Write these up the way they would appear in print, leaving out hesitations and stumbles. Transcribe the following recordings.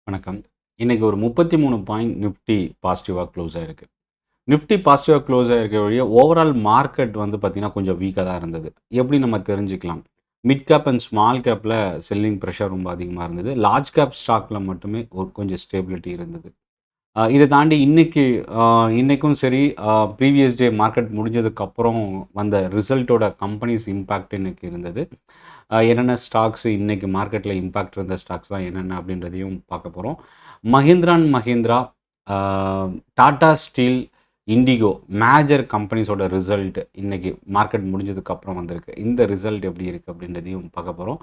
வணக்கம். இன்னைக்கு ஒரு 33 பாயிண்ட் நிஃப்டி பாசிட்டிவா க்ளோஸ் ஆயிருக்கு. நிஃப்டி பாசிட்டிவா க்ளோஸ் ஆயிருக்க வழிய ஓவரால் மார்க்கெட் வந்து பார்த்தீங்கன்னா, கொஞ்சம் வீக்கா தான் இருந்தது. எப்படி நம்ம தெரிஞ்சுக்கலாம்? மிட் கேப் அண்ட் ஸ்மால் கேப்ல செல்லிங் பிரஷர் ரொம்ப அதிகமா இருந்தது. லார்ஜ் கேப் ஸ்டாக்ல மட்டுமே ஒரு கொஞ்சம் ஸ்டேபிலிட்டி இருந்தது. இத தாண்டி இன்னைக்கும் சரி, ப்ரீவியஸ் டே மார்க்கெட் முடிஞ்சதுக்கப்புறம் வந்த ரிசல்ட்டோட கம்பெனிஸ் இம்பேக்ட் இன்னைக்கு இருந்தது. என்னென்ன ஸ்டாக்ஸ் இன்னைக்கு மார்க்கெட்ல இம்பேக்ட் இருந்த ஸ்டாக்ஸ்லாம் என்னென்ன அப்படின்றதையும் பார்க்க போறோம். மஹிந்திரா அண்ட் மஹிந்திரா, ஆ டாடா ஸ்டீல், இண்டிகோ மேஜர் கம்பெனிஸோட ரிசல்ட் இன்னைக்கு மார்க்கெட் முடிஞ்சதுக்கப்புறம் வந்திருக்கு. இந்த ரிசல்ட் எப்படி இருக்கு அப்படின்றதையும் பார்க்க போறோம்.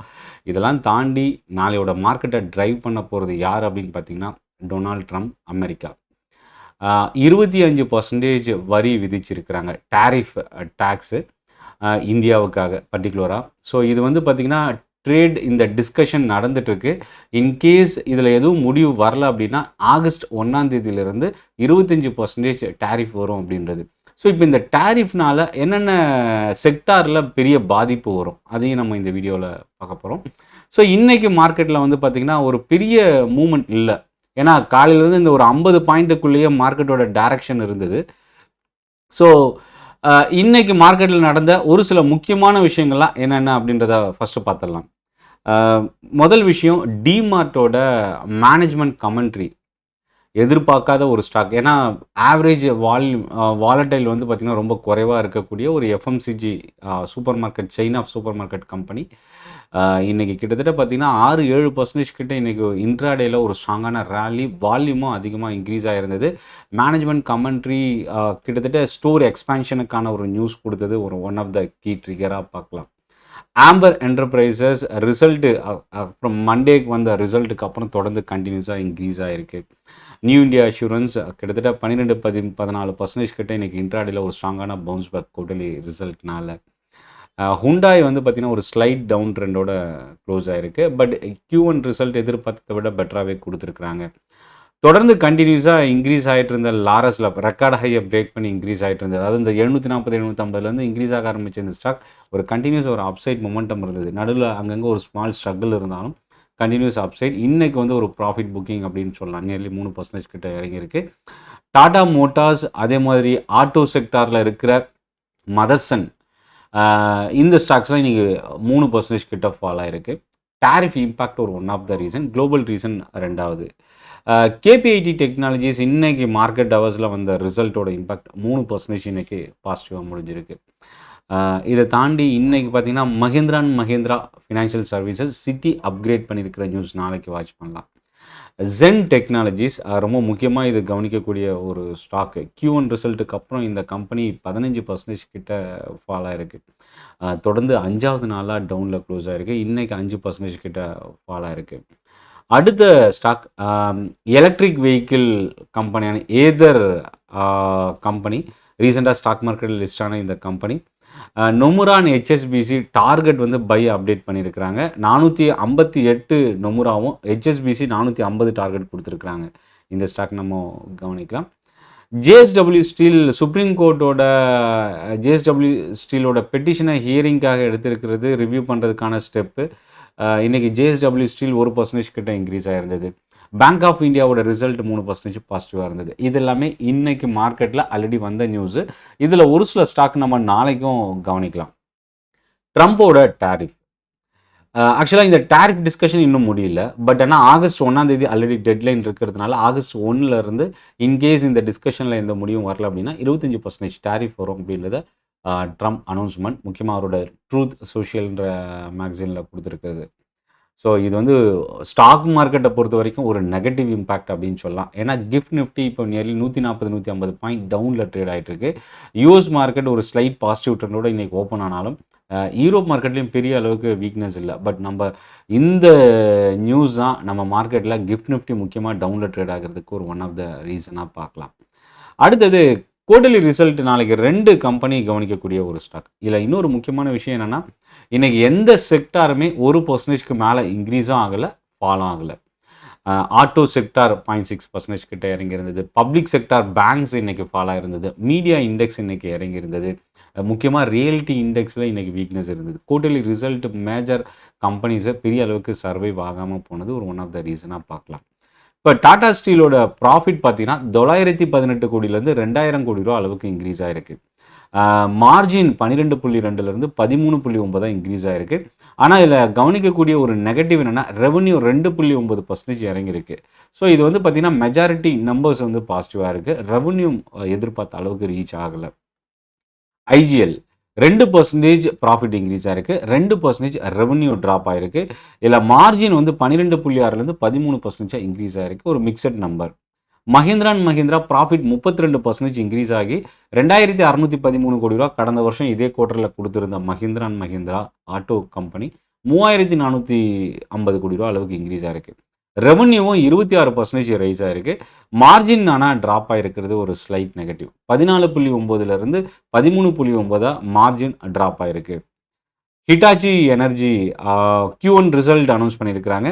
இதெல்லாம் தாண்டி நாளையோட மார்க்கெட்ட டிரைவ் பண்ண போறது யார் அப்படின்னு பார்த்தீங்கன்னா, டொனால்ட் ட்ரம்ப், அமெரிக்கா. 25% வரி விதிச்சிருக்கிறாங்க. டாரிஃப் டாக்ஸு இந்தியாவுக்காக பர்ட்டிகுலரா. ஸோ இது வந்து பார்த்தீங்கன்னா, இந்த டிஸ்கஷன் நடந்துட்டுருக்கு. இன்கேஸ் இதில எதுவும் முடிவு வரல அப்படின்னா, ஆகஸ்ட் 1ஆம் தேதியிலிருந்து 25% டாரிஃப் வரும் அப்படின்றது. ஸோ இப்போ இந்த டாரிஃப்னால என்னென்ன செக்டார்ல பெரிய பாதிப்பு வரும்? அதையும் நம்ம இந்த வீடியோல பார்க்க போறோம். ஸோ இன்னைக்கு மார்க்கெட்ல வந்து பார்த்தீங்கன்னா, ஒரு பெரிய மூவ்மெண்ட் இல்ல. ஏன்னா காலையிலேருந்து இந்த ஒரு 50 பாயிண்ட்டுக்குள்ளேயே மார்க்கெட்டோட டைரக்ஷன் இருந்தது. ஸோ இன்னைக்கு மார்க்கெட்ல நடந்த ஒரு சில முக்கியமான விஷயங்கள்லாம் என்னென்ன அப்படின்றத ஃபர்ஸ்ட்டு பார்த்துடலாம். அ முதல் விஷயம் டிமார்ட்டோட மேனேஜ்மென்ட் கமெண்ட்ரி. எதிர்பார்க்காத ஒரு ஸ்டாக். ஏன்னா ஆவரேஜ் வாலடைல் வந்து பார்த்தீங்கன்னா, ரொம்ப குறைவா இருக்கக்கூடிய ஒரு FMCG super market chain of super market company. இன்னைக்கு கிட்டத்தட்ட பார்த்தீங்கன்னா, 6, 7% கிட்ட இன்னைக்கு இன்ட்ராடேல ஒரு ஸ்ட்ராங்கான ராலி, வால்யூமும் அதிகமா இன்க்ரீஸ் ஆயிருந்தது. மேனேஜ்மென்ட் கமெண்ட்ரி கிட்டத்தட்ட ஸ்டோர் எக்ஸ்பான்ஷனுக்கான ஒரு நியூஸ் குடுத்தது. ஒன் ஆஃப் த கீ ட்ரிகரா பார்க்கலாம். ஆம்பர் என்டர்பிரைசஸ் ரிசல்ட் அப்புறம் மண்டேக்கு வந்த ரிசல்ட்டுக்கு அப்புறம் தொடர்ந்து கன்டினியூஸா இன்க்ரீஸ் ஆயிருக்கு. நியூ இந்தியா அஷ்யூரன்ஸ் கிட்டத்தட்ட 12, 14% கிட்ட இன்னைக்கு இன்ட்ராடேல ஒரு ஸ்ட்ராங்கான பவுன்ஸ் பேக் குவார்ட்டர்லி ரிசல்ட்னால. ஹுண்டாய் வந்து பார்த்தீங்கன்னா, ஒரு ஸ்லைட் டவுன் ட்ரெண்டோட க்ளோஸ் ஆயிருக்கு. பட் Q1 ரிசல்ட் எதிர்பார்த்தத விட பெட்டராவே குடுத்துருக்காங்க. தொடர்ந்து கன்டினியூஸா இன்க்ரீஸ் ஆயிட்டு இருந்த லாரஸ்ல ரெக்கார்ட் ஹைய பிரேக் பண்ணி இன்க்ரீஸ் ஆயிட்டு இருந்தது. அதாவது இந்த 740, 750லேருந்து இன்க்ரீஸ் ஆக ஆரம்பிச்ச இந்த ஸ்டாக் ஒரு கன்டினியூஸ் ஒரு அப்சைட் மொமெண்டம் இருந்தது. நடுவுல அங்கங்க ஒரு ஸ்மால் ஸ்ட்ரகிள் இருந்தாலும் கன்டினியூஸ் அப்சைட். இன்னைக்கு வந்து ஒரு ப்ராஃபிட் புக்கிங் அப்படின்னு சொல்லலாம். நியர்லி 3% கிட்ட இறங்கியிருக்கு. டாடா மோட்டார்ஸ், அதே மாதிரி ஆட்டோ செக்டார்ல இருக்கிற மதர்சன், இந்த ஸ்டாக்ஸ்லாம் இன்னைக்கு 3% கிட்ட ஃபால் ஆயிருக்கு. டாரிஃப் இம்பாக்ட் ஒரு one of the reason. Global reason 2வது. கேபிஐடி டெக்னாலஜிஸ் இன்னைக்கு மார்க்கெட் ஹவர்ஸ்ல வந்த ரிசல்ட்டோட இம்பாக்ட் 3% இன்னைக்கு பாசிட்டிவா முடிஞ்சிருக்கு. இதை தாண்டி இன்னைக்கு பார்த்தீங்கன்னா, Mahindra and Mahindra financial services city upgrade பண்ணியிருக்கிற நியூஸ் நாளைக்கு வாட்ச் பண்ணலாம். ஜென் டெக்னாலஜிஸ் ரொம்ப முக்கியமா இது கவனிக்கக்கூடிய ஒரு ஸ்டாக்கு. Q1 ரிசல்ட்டுக்கு அப்புறம் இந்த கம்பெனி 15% கிட்ட ஃபால் ஆயிருக்கு. தொடர்ந்து 5வது நாளா டவுன்ல க்ளோஸ் ஆயிருக்கு. இன்னைக்கு 5% கிட்ட ஃபால் ஆயிருக்கு. அடுத்த ஸ்டாக் எலக்ட்ரிக் வெஹிக்கிள் கம்பெனியான ஏதர் கம்பெனி. ரீசெண்டா ஸ்டாக் மார்க்கெட்ல லிஸ்ட் ஆன இந்த கம்பெனி. நொமுரா அண்ட் HSBC டார்கெட் வந்து பை அப்டேட் பண்ணியிருக்கிறாங்க. 458 நொமுராவும், HSBC 450 டார்கெட் குடுத்துருக்காங்க. இந்த ஸ்டாக் நம்ம கவனிக்கலாம். JSW ஸ்டீல் சுப்ரீம் கோர்ட்டோட JSW ஸ்டீலோட பெட்டிஷனை ஹியரிங்காக எடுத்திருக்கிறது. ரிவ்யூ பண்ணுறதுக்கான ஸ்டெப்பு. இன்னைக்கு JSW ஸ்டீல் 1% கிட்ட இன்க்ரீஸ் ஆயிருந்தது. பேங்க் ஆஃப் இந்தியாவோட ரிசல்ட் 3% பாசிட்டிவாக இருந்தது. இது எல்லாமே இன்னைக்கு மார்க்கெட்டில் ஆல்ரெடி வந்த நியூஸு. இதில் ஒரு சில ஸ்டாக் நம்ம நாளைக்கும் கவனிக்கலாம். ட்ரம்போட டாரிஃப். ஆக்சுவலாக இந்த டாரிஃப் டிஸ்கஷன் இன்னும் முடியல. பட் ஆனால் ஆகஸ்ட் 1ஆம் தேதி ஆல்ரெடி டெட்லைன் இருக்கிறதுனால ஆகஸ்ட் 1லேருந்து இன்கேஸ் இந்த டிஸ்கஷனில் எந்த முடிவும் வரல அப்படின்னா 25% டாரிஃப் வரும் அப்படின்றத ட்ரம்ப் அனௌன்ஸ்மெண்ட் முக்கியமாக அவரோட ட்ரூத் சோஷியல்ன்ற மேகசினில் கொடுத்துருக்கிறது. ஸோ இது வந்து ஸ்டாக் மார்க்கெட்டை பொறுத்த வரைக்கும் ஒரு நெகட்டிவ் இம்பாக்ட் அப்படின்னு சொல்லலாம். ஏன்னா கிஃப்ட் நிஃப்டி இப்போ நியர்லி 140, 150 பாயிண்ட் டவுனில் ட்ரேட் ஆகிட்டு இருக்கு. யூஎஸ் மார்க்கெட் ஒரு ஸ்லைட் பாசிட்டிவ் ட்ரெண்டோட இன்னைக்கு ஓப்பன் ஆனாலும் யூரோப் மார்க்கெட்லேயும் பெரிய அளவுக்கு வீக்னஸ் இல்லை. பட் நம்ம இந்த நியூஸ் தான் நம்ம மார்க்கெட்டில் கிஃப்ட் நிஃப்டி முக்கியமாக டவுனில் ட்ரேட் ஆகிறதுக்கு ஒரு ஒன் ஆஃப் த ரீசனாக பார்க்கலாம். அடுத்தது குவார்ட்டர்லி ரிசல்ட் நாளைக்கு 2 கம்பெனி கவனிக்கக்கூடிய ஒரு ஸ்டாக். இதில் இன்னொரு முக்கியமான விஷயம் என்னென்னா, இன்னைக்கு எந்த செக்டாருமே 1%க்கு மேலே இன்க்ரீஸும் ஆகலை, ஃபாலும் ஆகலை. ஆட்டோ செக்டார் 0.6% கிட்ட இறங்கி இருந்தது. பப்ளிக் செக்டார் பேங்க்ஸ் இன்னைக்கு ஃபால் ஆயிருந்தது. மீடியா இண்டெக்ஸ் இன்னைக்கு இறங்கி இருந்தது. முக்கியமாக ரியல்டி இண்டெக்ஸில் இன்னைக்கு வீக்னஸ் இருந்தது. குவார்ட்டர்லி ரிசல்ட் மேஜர் கம்பெனிஸை பெரிய அளவுக்கு சர்வைவ் ஆகாமல் போனது ஒரு ஒன் ஆஃப் த ரீசனாக பார்க்கலாம். இப்போ டாடா ஸ்டீலோட ப்ராஃபிட் பார்த்தீங்கன்னா 918 கோடியிலேருந்து 2000 கோடி ரூபா அளவுக்கு இன்க்ரீஸ் ஆயிருக்கு. மார்ஜின் 12.2லேருந்து 13.9 இன்க்ரீஸ் ஆயிருக்கு. ஆனால் இதில் கவனிக்கக்கூடிய ஒரு நெகட்டிவ் என்னென்னா ரெவன்யூ 2.9% இறங்கியிருக்கு. ஸோ இது வந்து பார்த்தீங்கன்னா மெஜாரிட்டி நம்பர்ஸ் வந்து பாசிட்டிவாக இருக்குது. ரெவன்யூ எதிர்பார்த்த அளவுக்கு ரீச் ஆகலை. ஐஜிஎல் 2% ப்ராஃபிட் இன்க்ரீஸ் ஆயிருக்கு, 2% ரெவன்யூ ட்ராப் ஆயிருக்கு. இதில் மார்ஜின் வந்து 12.6லேருந்து 13% இன்க்ரீஸ் ஆயிருக்கு. ஒரு mixed number. Mahindra and Mahindra profit 32% increase ஆகி 2613 கோடி ரூபா கடந்த வருஷம் இதே குவார்ட்டரில் கொடுத்துருந்த Mahindra and Mahindra auto company 3450 crore ரூபா அளவுக்கு இன்க்ரீஸ் ஆயிருக்கு. ரெவன்யூவும் 26% ரைஸ் ஆயிருக்கு. மார்ஜின் ஆனால் ட்ராப் ஆகிருக்கிறது ஒரு ஸ்லைட் நெகட்டிவ். 14.9லேருந்து 13.9 மார்ஜின் ட்ராப் ஆயிருக்கு. Hitachi energy Q1 result announce பண்ணியிருக்கிறாங்க.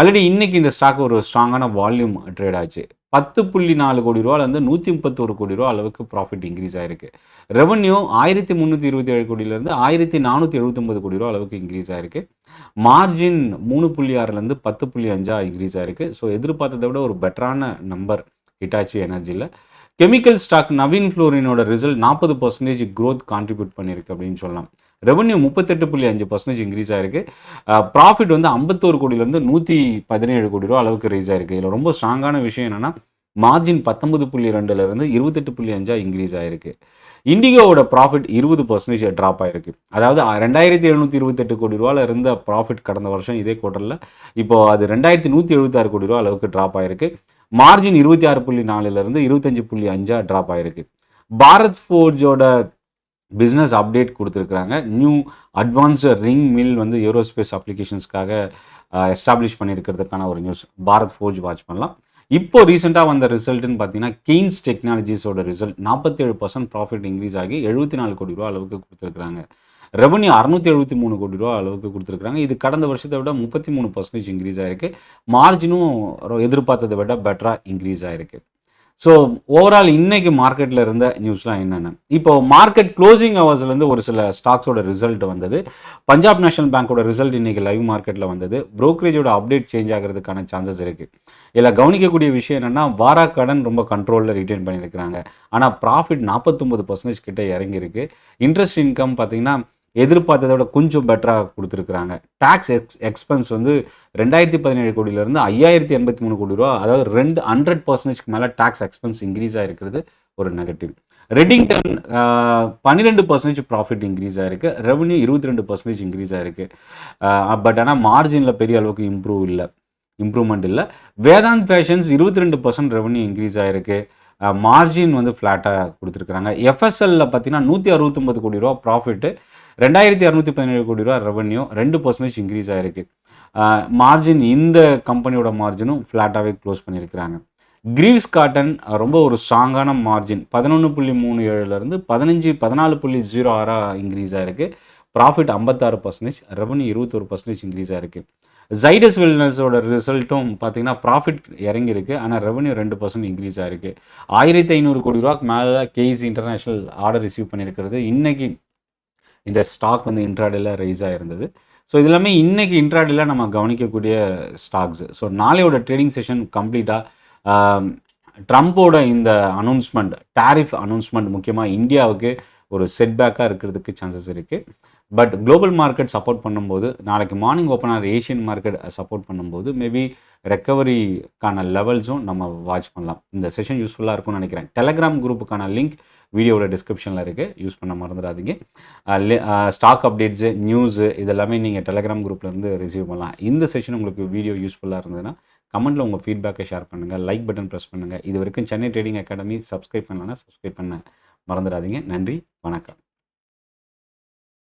ஆல்ரெடி இன்னைக்கு இந்த ஸ்டாக் ஒரு ஸ்ட்ராங்கான வால்யூம் ட்ரேட் ஆச்சு. 10.4 கோடி ரூபாலேருந்து 131 கோடி ரூபா அளவுக்கு ப்ராஃபிட் இன்க்ரீஸ் ஆயிருக்கு. ரெவன்யூ 1327 கோடியிலேருந்து 1479 கோடி ரூபா அளவுக்கு இன்க்ரீஸ் ஆயிருக்கு. மார்ஜின் 3.6லேருந்து 10.5 இன்க்ரீஸ் ஆயிருக்கு. ஸோ எதிர்பார்த்ததை விட ஒரு பெட்டரான நம்பர் ஹிட்டாச்சி எனர்ஜியில். கெமிக்கல் ஸ்டாக் நவீன் ஃப்ளோரினோட ரிசல்ட் 40% க்ரோத் கான்ட்ரிபியூட் பண்ணியிருக்கு அப்படின்னு சொல்லலாம். ரெவன்யூ 38.5% இன்க்ரீஸ் ஆயிருக்கு. ப்ராஃபிட் வந்து 51 கோடியிலேருந்து 117 கோடி ரூபா அளவுக்கு ரைஸ் ஆயிருக்கு. இதில் ரொம்ப ஸ்ட்ராங்கான விஷயம் என்னென்னா மார்ஜின் 19.2லேருந்து 28.5 இன்க்ரீஸ் ஆயிருக்கு. இண்டிகோவோட ப்ராஃபிட் 20% ட்ராப் ஆயிருக்கு. அதாவது 2728 கோடி ரூபாவில் இருந்த ப்ராஃபிட் கடந்த வருஷம் இதே குவார்ட்டரில் இப்போ அது 2176 கோடி ரூபா அளவுக்கு ட்ராப் ஆயிருக்கு. மார்ஜின் 26.4லேருந்து 25.5 ட்ராப் ஆயிருக்கு. பாரத் ஃபோர்ஜோட பிஸ்னஸ் அப்டேட் கொடுத்துருக்குறாங்க. நியூ அட்வான்ஸ்டு ரிங் மில் வந்து ஏரோஸ்பேஸ் அப்ளிகேஷன்ஸ்க்காக எஸ்டாப்ளிஷ் பண்ணியிருக்கிறதுக்கான ஒரு நியூஸ். பாரத் ஃபோர்ஜ் வாட்ச் பண்ணலாம். இப்போ ரீசெண்டாக வந்த ரிசல்ட்னு பார்த்தீங்கன்னா கெய்ன்ஸ் டெக்னாலஜிஸோட ரிசல்ட் 47% ப்ராஃபிட் இன்க்ரீஸ் ஆகி 74 கோடி ரூபா அளவுக்கு கொடுத்துருக்காங்க. ரெவன்யூ 673 கோடி ரூபா அளவுக்கு கொடுத்துருக்காங்க. இது கடந்த வருஷத்தை விட 33% இன்க்ரீஸ் ஆயிருக்கு. மார்ஜினும் எதிர்பார்த்ததை விட பெட்டராக இன்க்ரீஸ் ஆயிருக்கு. ஸோ ஓவரால் இன்னைக்கு மார்க்கெட்டில் இருந்த நியூஸ்லாம் என்னென்ன, இப்போ மார்க்கெட் க்ளோசிங் ஹவர்ஸ்லேருந்து ஒரு சில ஸ்டாக்ஸோட ரிசல்ட் வந்தது. பஞ்சாப் நேஷனல் பேங்கோட ரிசல்ட் இன்னைக்கு லைவ் மார்க்கெட்டில் வந்தது. ப்ரோக்கரேஜோட அப்டேட் சேஞ்ச் ஆகிறதுக்கான சான்சஸ் இருக்குது. இதில் கவனிக்கக்கூடிய விஷயம் என்னென்னா வாராக்கடன் ரொம்ப கண்ட்ரோலில் ரிட்டைன் பண்ணியிருக்கிறாங்க. ஆனால் ப்ராஃபிட் 49% கிட்ட இறங்கியிருக்கு. இன்ட்ரெஸ்ட் இன்கம் பார்த்தீங்கன்னா எதிர்பார்த்ததை விட கொஞ்சம் பெட்டராக கொடுத்துருக்குறாங்க. டேக்ஸ் எக்ஸ்பென்ஸ் வந்து 2017 கோடியிலேருந்து 5083 கோடி ரூபா, அதாவது 100%க்கு மேலே டேக்ஸ் எக்ஸ்பென்ஸ் இன்க்ரீஸ் ஆகிருக்கிறது ஒரு நெகட்டிவ். ரெட்டிங்டன் 12% ப்ராஃபிட் இன்க்ரீஸ் ஆகிருக்கு. ரெவன்யூ 22% இன்க்ரீஸ் ஆகிருக்கு. பட் ஆனால் மார்ஜினில் பெரிய அளவுக்கு இம்ப்ரூவ்மெண்ட் இல்லை. வேதாந்த் ஃபேஷன்ஸ் 22% ரெவன்யூ இன்க்ரீஸ் ஆகிருக்கு. மார்ஜின் வந்து ஃப்ளாட்டாக கொடுத்துருக்குறாங்க. எஃப்எஸ்எல்ல பார்த்தீங்கன்னா 169 கோடி ரூபா ப்ராஃபிட்டு, 2617 கோடி ரூபா ரெவன்யூ, 2% இன்க்ரீஸ் ஆகிருக்கு. மார்ஜின் இந்த கம்பெனியோட மார்ஜினும் ஃப்ளாட்டாகவே க்ளோஸ் பண்ணியிருக்கிறாங்க. கிரீவ்ஸ் காட்டன் ரொம்ப ஒரு ஸ்ட்ராங்கான மார்ஜின் 11.37லேருந்து 14.06 இன்க்ரீஸ் ஆகிருக்கு. ப்ராஃபிட் 56%, ரெவன்யூ 21% இன்க்ரீஸ் ஆகிருக்கு. ஜைடஸ் வெல்னஸோட ரிசல்ட்டும் பார்த்தீங்கன்னா ப்ராஃபிட் இறங்கியிருக்கு, ஆனால் ரெவன்யூ 2% இன்க்ரீஸ் ஆகிருக்கு. 1500 கோடி ரூபாய்க்கு மேலே கேஇசி இன்டர்நேஷ்னல் ஆர்டர் ரிசீவ் பண்ணியிருக்கிறது. இன்றைக்கி இந்த ஸ்டாக் வந்து இன்ட்ராடேல ரைஸ் ஆகிருந்தது. ஸோ இது எல்லாமே இன்றைக்கி இன்ட்ராடேல நம்ம கவனிக்கக்கூடிய ஸ்டாக்ஸ். ஸோ நாளையோட ட்ரேடிங் செஷன் கம்ப்ளீட்டாக ட்ரம்ப்போட இந்த அனௌன்ஸ்மெண்ட், டாரிஃப் அனௌன்ஸ்மெண்ட் முக்கியமாக இந்தியாவுக்கு ஒரு செட்பேக்காக இருக்கிறதுக்கு சான்சஸ் இருக்குது. பட் குளோபல் மார்க்கெட் சப்போர்ட் பண்ணும்போது, நாளைக்கு மார்னிங் ஓப்பன் ஆகிற ஏஷியன் மார்க்கெட் சப்போர்ட் பண்ணும்போது மேபி ரெக்கவரிக்கான லெவல்ஸும் நம்ம வாட்ச் பண்ணலாம். இந்த செஷன் யூஸ்ஃபுல்லாக இருக்கும்னு நினைக்கிறேன். டெலகிராம் குரூப்புக்கான லிங்க் வீடியோவோட டிஸ்கிரிப்ஷனில் இருக்குது, யூஸ் பண்ண மறந்துடாதீங்க. ஸ்டாக் அப்டேட்ஸு, நியூஸு இதெல்லாமே நீங்கள் டெலகிராம் குரூப்லேருந்து ரிசீவ் பண்ணலாம். இந்த செஷன் உங்களுக்கு வீடியோ யூஸ்ஃபுல்லாக இருந்ததுன்னா கமெண்ட்டில் உங்கள் ஃபீட்பேக்கை ஷேர் பண்ணுங்கள், லைக் பட்டன் ப்ரெஸ் பண்ணுங்கள். இது வரைக்கும் சென்னை ட்ரேடிங் அகாடமி சப்ஸ்கிரைப் பண்ணலன்னா சப்ஸ்கிரைப் பண்ண மறந்துடாதீங்க. நன்றி, வணக்கம்.